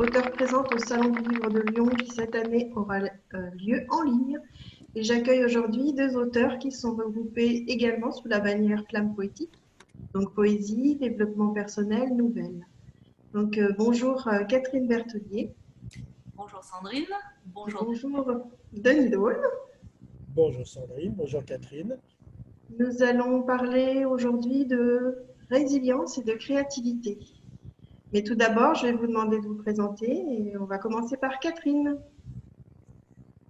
auteure présente au Salon du Livre de Lyon qui cette année aura lieu en ligne. Et j'accueille aujourd'hui deux auteurs qui sont regroupés également sous la bannière Flamme Poétique, donc poésie, développement personnel, nouvelles. Donc bonjour Catherine Berthellier. Bonjour Sandrine. Bonjour. Bonjour Denis Dole. Bonjour Sandrine, bonjour Catherine. Nous allons parler aujourd'hui de résilience et de créativité. Mais tout d'abord, je vais vous demander de vous présenter et on va commencer par Catherine.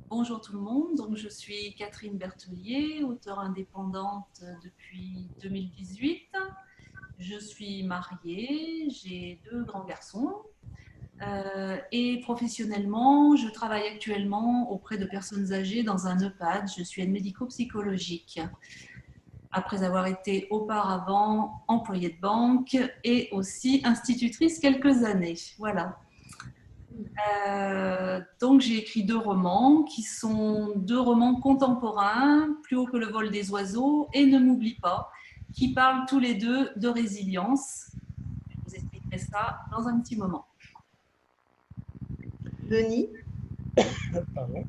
Bonjour tout le monde. Donc, je suis Catherine Berthellier, auteure indépendante depuis 2018. Je suis mariée, j'ai deux grands garçons. Et professionnellement, je travaille actuellement auprès de personnes âgées dans un EHPAD. Je suis aide médico-psychologique. Après avoir été auparavant employée de banque et aussi institutrice quelques années. Voilà. Donc j'ai écrit deux romans qui sont deux romans contemporains, Plus haut que le vol des oiseaux et Ne m'oublie pas, qui parlent tous les deux de résilience. Je vous expliquerai ça dans un petit moment. Denis. Pardon.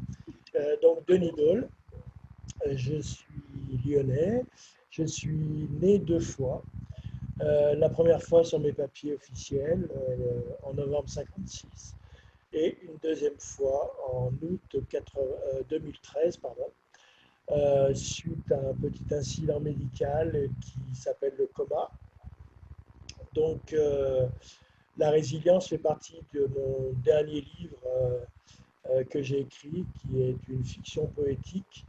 Donc Denis Dole, je suis lyonnais, je suis né deux fois. La première fois sur mes papiers officiels en novembre 1956 et une deuxième fois en août 2013, suite à un petit incident médical qui s'appelle le coma. Donc la résilience fait partie de mon dernier livre que j'ai écrit, qui est une fiction poétique,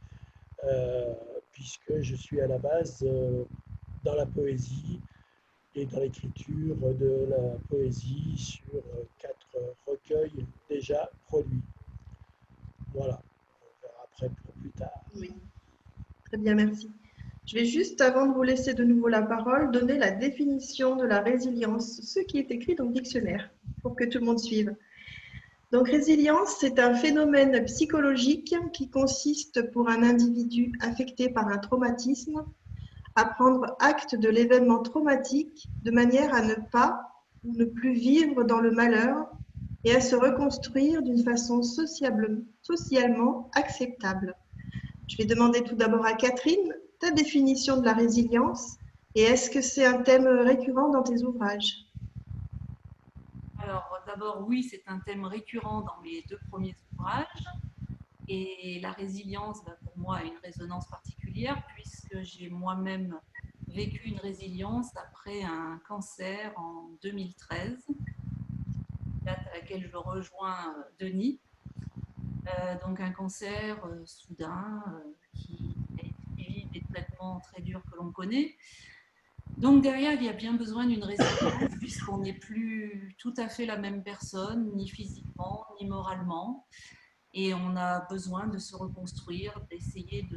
puisque je suis à la base dans la poésie et dans l'écriture de la poésie sur 4 recueils déjà produits. Voilà, on verra après pour plus tard. Oui, très bien, merci. Je vais juste, avant de vous laisser de nouveau la parole, donner la définition de la résilience, ce qui est écrit dans le dictionnaire, pour que tout le monde suive. Donc, résilience, c'est un phénomène psychologique qui consiste pour un individu affecté par un traumatisme à prendre acte de l'événement traumatique de manière à ne pas ou ne plus vivre dans le malheur et à se reconstruire d'une façon socialement acceptable. Je vais demander tout d'abord à Catherine ta définition de la résilience et est-ce que c'est un thème récurrent dans tes ouvrages? Alors d'abord, oui, c'est un thème récurrent dans mes deux premiers ouvrages. Et la résilience, pour moi, a une résonance particulière puisque j'ai moi-même vécu une résilience après un cancer en 2013, date à laquelle je rejoins Denis. Donc un cancer soudain qui a été suivi des traitements très durs que l'on connaît. Donc derrière, il y a bien besoin d'une résilience puisqu'on n'est plus tout à fait la même personne, ni physiquement, ni moralement. Et on a besoin de se reconstruire, d'essayer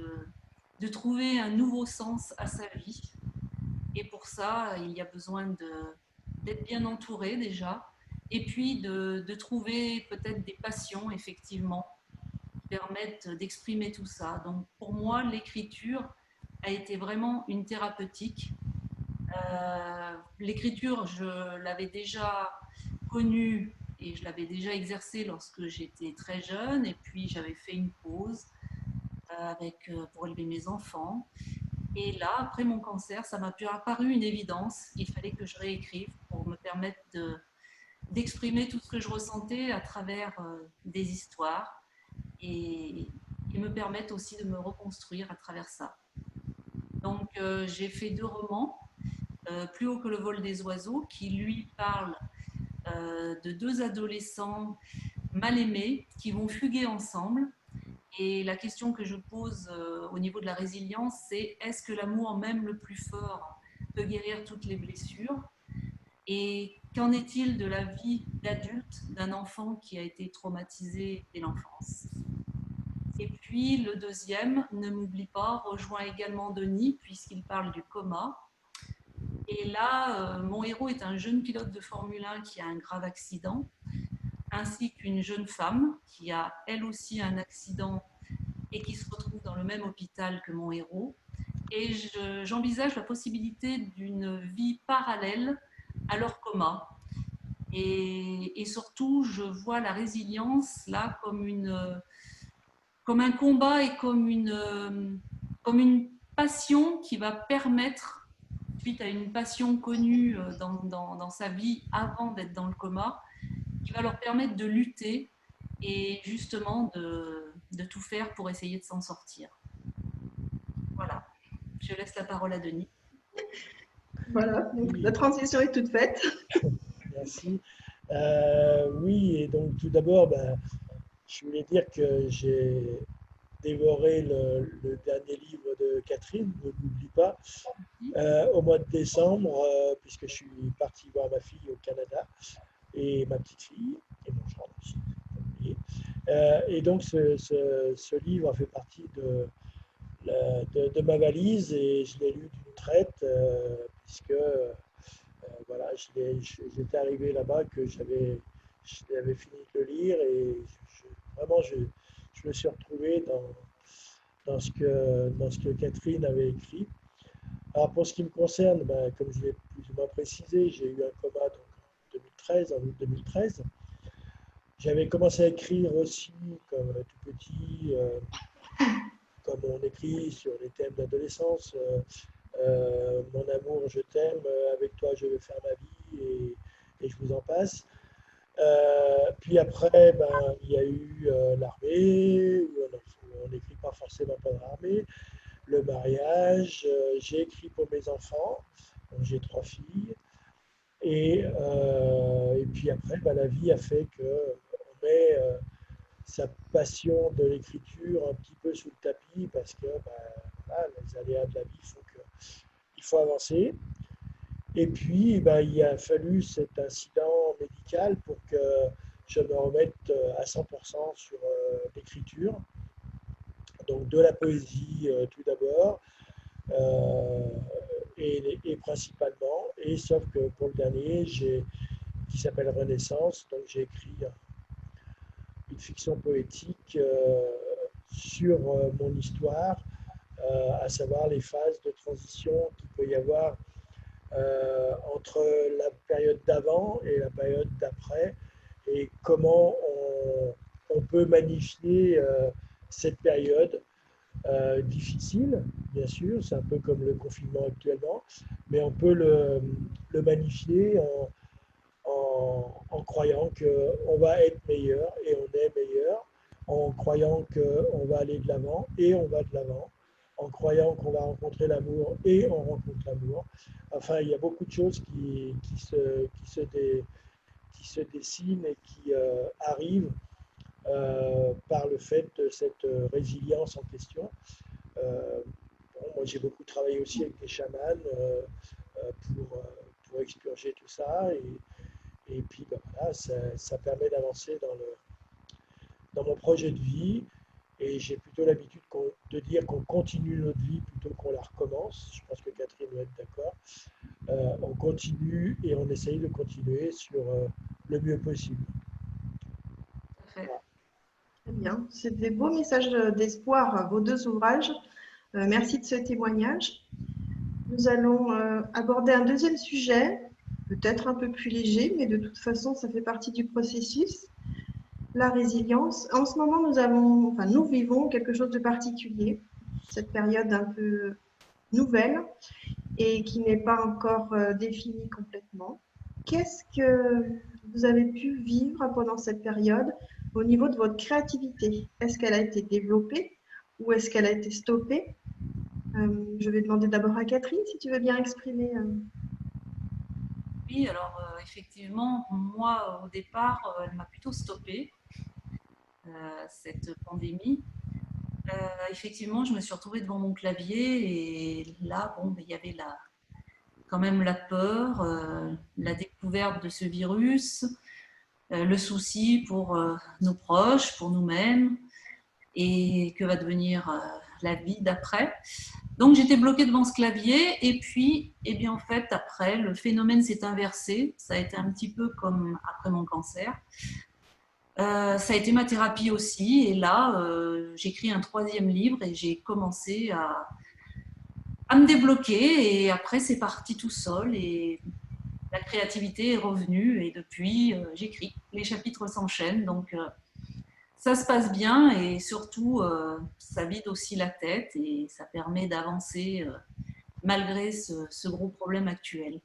de trouver un nouveau sens à sa vie. Et pour ça, il y a besoin d'être bien entouré déjà, et puis de trouver peut-être des passions, effectivement, qui permettent d'exprimer tout ça. Donc pour moi, l'écriture a été vraiment une thérapeutique. L'écriture, je l'avais déjà connue et je l'avais déjà exercée lorsque j'étais très jeune, et puis j'avais fait une pause pour élever mes enfants. Et là, après mon cancer, ça m'a apparu une évidence. Il fallait que je réécrive pour me permettre d'exprimer tout ce que je ressentais à travers des histoires et me permettre aussi de me reconstruire à travers ça. Donc j'ai fait deux romans, Plus haut que le vol des oiseaux, qui lui parle de deux adolescents mal aimés qui vont fuguer ensemble. Et la question que je pose au niveau de la résilience, c'est est-ce que l'amour, même le plus fort, peut guérir toutes les blessures? Et qu'en est-il de la vie d'adulte d'un enfant qui a été traumatisé dès l'enfance? Et puis le deuxième, Ne m'oublie pas, rejoint également Denis puisqu'il parle du coma. Et là, mon héros est un jeune pilote de Formule 1 qui a un grave accident, ainsi qu'une jeune femme qui a elle aussi un accident et qui se retrouve dans le même hôpital que mon héros. Et j'envisage la possibilité d'une vie parallèle à leur coma. Et surtout, je vois la résilience là comme un combat et comme une passion qui va permettre, suite à une passion connue dans sa vie avant d'être dans le coma, qui va leur permettre de lutter et justement de tout faire pour essayer de s'en sortir. Voilà, je laisse la parole à Denis. Voilà, donc la transition est toute faite. Merci. Oui, et donc tout d'abord, je voulais dire que j'ai dévoré le dernier livre de Catherine, ne l'oublie pas, au mois de décembre, puisque je suis parti voir ma fille au Canada, et ma petite fille, et mon gendre aussi. Et donc ce livre a fait partie de ma valise et je l'ai lu d'une traite, puisque voilà, j'étais arrivé là-bas que j'avais fini de le lire et vraiment je me suis retrouvé dans ce que Catherine avait écrit. Alors pour ce qui me concerne, comme je l'ai plus ou moins précisé, j'ai eu un coma donc, en août 2013. J'avais commencé à écrire aussi comme tout petit, comme on écrit sur les thèmes d'adolescence. Mon amour, je t'aime, avec toi je vais faire ma vie et je vous en passe. Puis après, il y a eu l'armée, où on n'écrit pas forcément pendant l'armée, le mariage, j'ai écrit pour mes enfants, donc j'ai 3 filles, et puis après, la vie a fait qu'on met sa passion de l'écriture un petit peu sous le tapis parce que voilà, les aléas de la vie font qu'il faut avancer. Et puis, il a fallu cet incident médical pour que je me remette à 100% sur l'écriture. Donc de la poésie tout d'abord, et principalement, et sauf que pour le dernier, qui s'appelle Renaissance, donc j'ai écrit une fiction poétique sur mon histoire, à savoir les phases de transition qu'il peut y avoir entre la période d'avant et la période d'après, et comment on peut magnifier cette période difficile, bien sûr, c'est un peu comme le confinement actuellement, mais on peut le magnifier en croyant qu'on va être meilleur et on est meilleur, en croyant qu'on va aller de l'avant et on va de l'avant, en croyant qu'on va rencontrer l'amour et on rencontre l'amour. Enfin, il y a beaucoup de choses qui se dessinent et qui arrivent par le fait de cette résilience en question. Moi, j'ai beaucoup travaillé aussi avec des chamans pour expurger tout ça. Et puis, voilà, ça permet d'avancer dans mon projet de vie. Et j'ai plutôt l'habitude de dire qu'on continue notre vie plutôt qu'on la recommence. Je pense que Catherine doit être d'accord. On continue et on essaye de continuer sur le mieux possible. Très bien. C'est des beaux messages d'espoir, vos 2 ouvrages. Merci de ce témoignage. Nous allons aborder un deuxième sujet, peut-être un peu plus léger, mais de toute façon, ça fait partie du processus. La résilience. En ce moment, nous vivons quelque chose de particulier, cette période un peu nouvelle et qui n'est pas encore définie complètement. Qu'est-ce que vous avez pu vivre pendant cette période au niveau de votre créativité? Est-ce qu'elle a été développée ou est-ce qu'elle a été stoppée? Je vais demander d'abord à Catherine si tu veux bien exprimer. Oui, alors effectivement, moi au départ, elle m'a plutôt stoppée, cette pandémie. Effectivement, je me suis retrouvée devant mon clavier et là, il y avait quand même la peur, la découverte de ce virus, le souci pour nos proches, pour nous-mêmes, et que va devenir la vie d'après. Donc j'étais bloquée devant ce clavier et puis, en fait, après, le phénomène s'est inversé. Ça a été un petit peu comme après mon cancer. Ça a été ma thérapie aussi. Et là, j'écris un 3e livre et j'ai commencé à me débloquer. Et après, c'est parti tout seul. Et la créativité est revenue et depuis, j'écris. Les chapitres s'enchaînent, donc ça se passe bien et surtout, ça vide aussi la tête et ça permet d'avancer malgré ce gros problème actuel.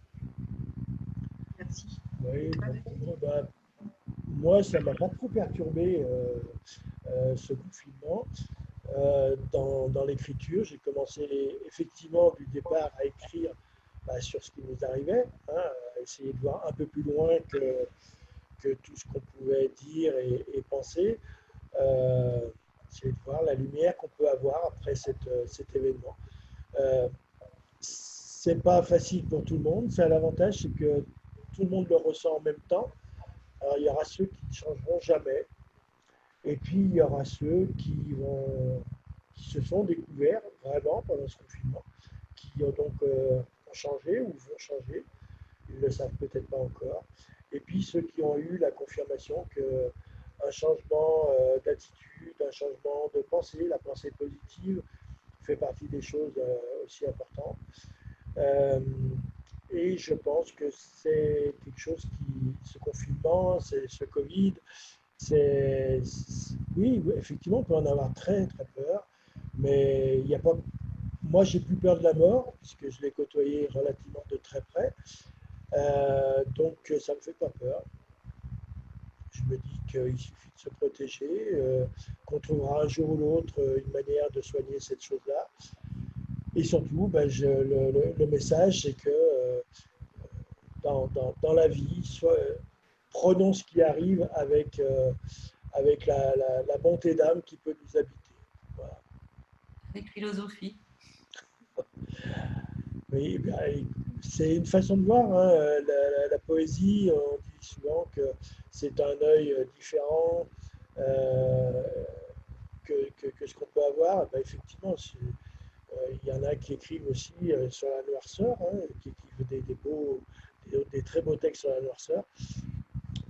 Merci. Oui, bah, moi, ça ne m'a pas trop perturbé ce confinement. Dans l'écriture, j'ai commencé effectivement du départ à écrire sur ce qui nous arrivait, hein, à essayer de voir un peu plus loin que tout ce qu'on pouvait dire et penser. C'est de voir la lumière qu'on peut avoir après cet événement. Euh, c'est pas facile pour tout le monde. C'est l'avantage, c'est que tout le monde le ressent en même temps. Alors, il y aura ceux qui ne changeront jamais, et puis il y aura ceux qui se sont découverts vraiment pendant ce confinement, qui ont donc ont changé ou vont changer. Ils ne le savent peut-être pas encore. Et puis ceux qui ont eu la confirmation qu'un changement d'attitude, un changement de pensée, la pensée positive, fait partie des choses aussi importantes. Euh, et je pense que c'est quelque chose ce confinement, ce Covid, oui, effectivement, on peut en avoir très, très peur, mais il n'y a pas. Moi, j'ai plus peur de la mort, puisque je l'ai côtoyé relativement de très près. Donc, ça ne me fait pas peur. Je me dis qu'il suffit de se protéger, qu'on trouvera un jour ou l'autre une manière de soigner cette chose-là. Et surtout, le message, c'est que dans la vie, prenons ce qui arrive avec la bonté d'âme qui peut nous habiter. Voilà. Avec philosophie. Oui, c'est une façon de voir, hein. La poésie, on dit souvent que c'est un œil différent euh, que ce qu'on peut avoir. Ben, effectivement, il y en a qui écrivent aussi sur la noirceur, hein, qui écrivent des très beaux textes sur la noirceur.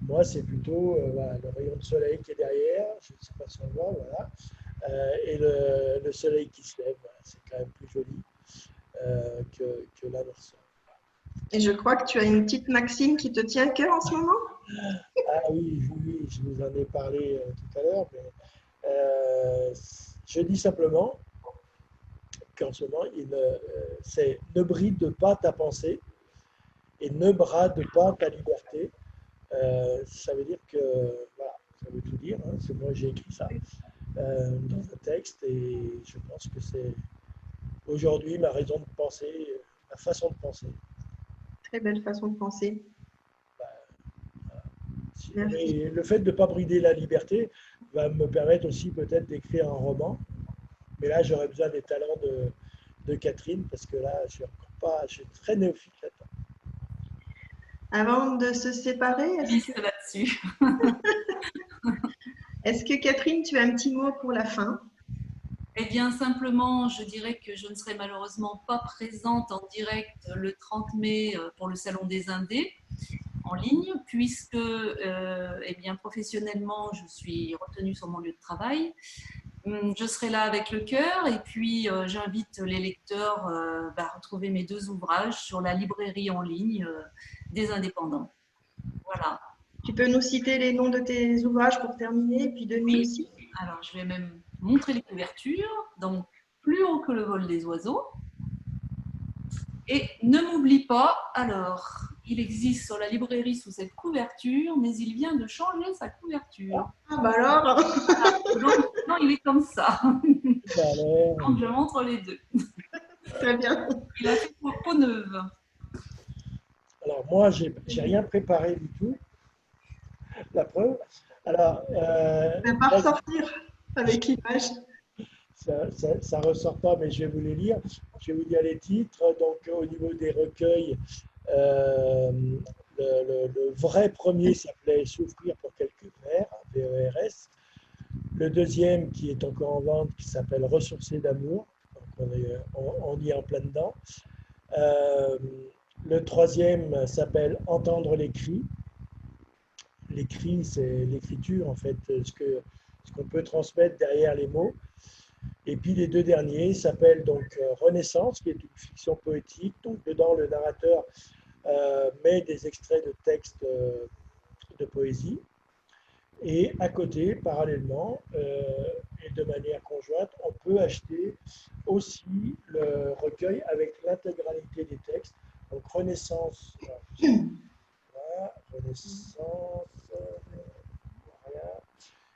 Moi, c'est plutôt voilà, le rayon de soleil qui est derrière, je ne sais pas si on le voit, voilà, et le soleil qui se lève, voilà, c'est quand même plus joli que la noirceur. Et je crois que tu as une petite maxime qui te tient à cœur en ce moment. Ah oui, oui, je vous en ai parlé tout à l'heure, mais je dis simplement qu'en ce moment, c'est ne bride pas ta pensée et ne brade pas ta liberté. Ça veut dire que, voilà, ça veut tout dire, hein, c'est moi j'ai écrit ça dans un texte et je pense que c'est aujourd'hui ma raison de penser, ma façon de penser. Très belle façon de penser. Merci. Mais le fait de ne pas brider la liberté va me permettre aussi peut-être d'écrire un roman. Mais là, j'aurais besoin des talents de Catherine parce que là, je suis encore pas, je suis très néophyte là-dedans. Avant de se séparer, Là-dessus. est-ce que Catherine, tu as un petit mot pour la fin? Eh bien, simplement, je dirais que je ne serai malheureusement pas présente en direct le 30 mai pour le Salon des Indés en ligne, puisque eh bien, professionnellement, je suis retenue sur mon lieu de travail. Je serai là avec le cœur et puis j'invite les lecteurs à retrouver mes 2 ouvrages sur la librairie en ligne des indépendants. Voilà. Tu peux nous citer les noms de tes ouvrages pour terminer, puis Denis Oui. aussi. Alors, je vais même montrer les couvertures. Donc, Plus haut que le vol des oiseaux. Et Ne m'oublie pas, alors, il existe sur la librairie sous cette couverture, mais il vient de changer sa couverture. Ah bah alors. Non, il est comme ça. Donc, je montre les deux. Très bien. Il a fait pour peau neuve. Alors moi, j'ai rien préparé du tout. La preuve. Alors, On va pas ressortir avec l'image. ça ressort pas, mais je vais vous les lire. Je vais vous dire les titres. Donc, au niveau des recueils, le vrai premier s'appelait Souffrir pour quelques vers, VERS. Le deuxième, qui est encore en vente, qui s'appelle Ressourcer d'amour. Donc, on y est en plein dedans. Le troisième s'appelle Entendre les cris. Les cris, c'est l'écriture, en fait, ce qu'on peut transmettre derrière les mots. Et puis les deux derniers s'appellent donc Renaissance, qui est une fiction poétique. Donc dedans, le narrateur met des extraits de textes de poésie. Et à côté, parallèlement, et de manière conjointe, on peut acheter aussi le recueil avec l'intégralité des textes. Donc Renaissance, voilà, Renaissance, voilà,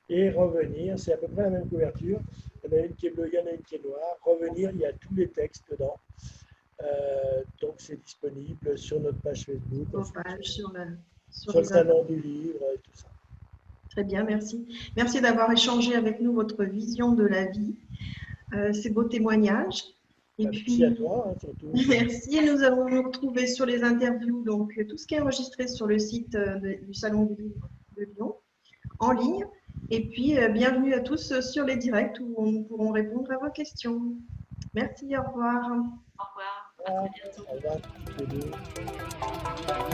et Revenir, c'est à peu près la même couverture. Il y en a une qui est bleue, il y en a une qui est noire. Revenir, il y a tous les textes dedans. Donc c'est disponible sur notre page Facebook, Sur sur le salon du livre et tout ça. Très bien, merci. Merci d'avoir échangé avec nous votre vision de la vie, ces beaux témoignages. Et merci à toi, surtout. Merci. Nous allons nous retrouver sur les interviews, donc tout ce qui est enregistré sur le site du Salon du Livre de Lyon, en ligne. Et puis, bienvenue à tous sur les directs où nous pourrons répondre à vos questions. Merci, au revoir. Au revoir, à très bientôt. Au revoir.